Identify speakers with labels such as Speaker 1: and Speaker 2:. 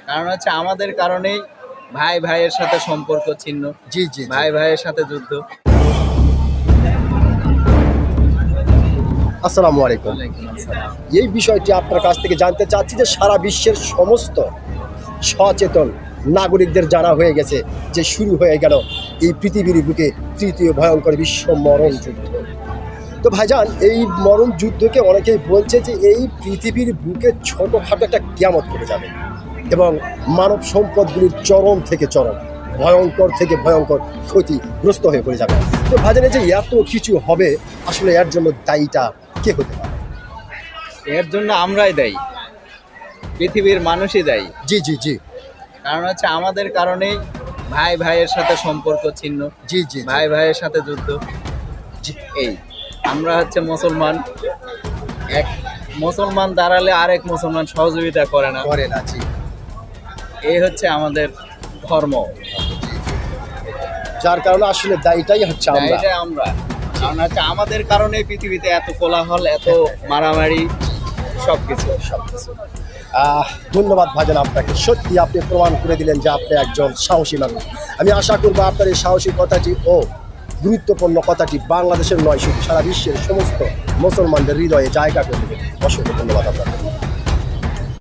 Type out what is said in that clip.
Speaker 1: কারণ হচ্ছে আমাদের কারণেই ভাই ভাইয়ের সাথে সম্পর্ক ছিন্ন,
Speaker 2: জি জি
Speaker 1: ভাই ভাইয়ের সাথে যুদ্ধ।
Speaker 2: আসসালামু আলাইকুম। এই বিষয়টি আপনার কাছ থেকে জানতে চাচ্ছি যে সারা বিশ্বের সমস্ত সচেতন নাগরিকদের জানা হয়ে গেছে যে শুরু হয়ে গেল এই পৃথিবীর বুকে তৃতীয় ভয়ঙ্কর বিশ্ব মরণ যুদ্ধ। তো ভাইজান, এই মরণ যুদ্ধকে অনেকেই বলছে যে এই পৃথিবীর বুকে ছোটোখাটো একটা কিয়ামত করে যাবে এবং মানব সম্পদগুলির চরম থেকে চরম, ভয়ঙ্কর থেকে ভয়ঙ্কর ক্ষতিগ্রস্ত হয়ে পড়ে যাবে। তো ভাইজান, এই যে এত কিছু হবে, আসলে এর জন্য দায়ীটা কে হতে পারে?
Speaker 1: এর জন্য আমরাই দায়ী, পৃথিবীর মানুষই দায়ী।
Speaker 2: জি জি জি
Speaker 1: কারণ হচ্ছে আমাদের কারণেই ভাই ভাইয়ের সাথে সম্পর্ক ছিন্ন,
Speaker 2: জি জি
Speaker 1: ভাই ভাইয়ের সাথে যুদ্ধ।
Speaker 2: জি
Speaker 1: এই আমরা হচ্ছে মুসলমান, এক মুসলমান দাঁড়ালে আরেক মুসলমান সহযোগিতা করে না,
Speaker 2: করে না। জি,
Speaker 1: এই হচ্ছে আমাদের ধর্ম।
Speaker 2: যার কারণে আসলে দায়ীটাই হচ্ছে আমরা।
Speaker 1: এটা আমরা, কারণ হচ্ছে আমাদের কারণে পৃথিবীতে এত কোলাহল, এত মারামারি, সবকিছু।
Speaker 2: ধন্যবাদ ভাইজান আপনাকে, সত্যি আপনি প্রমাণ করে দিলেন যে আপনি একজন সাহসী মানুষ। আমি আশা করবো আপনার এই সাহসী কথাটি ও গুরুত্বপূর্ণ কথাটি বাংলাদেশের নয়, শুধু সারা বিশ্বের সমস্ত মুসলমানদের হৃদয়ে জায়গা করে দেবে। অসংখ্য ধন্যবাদ আপনাকে।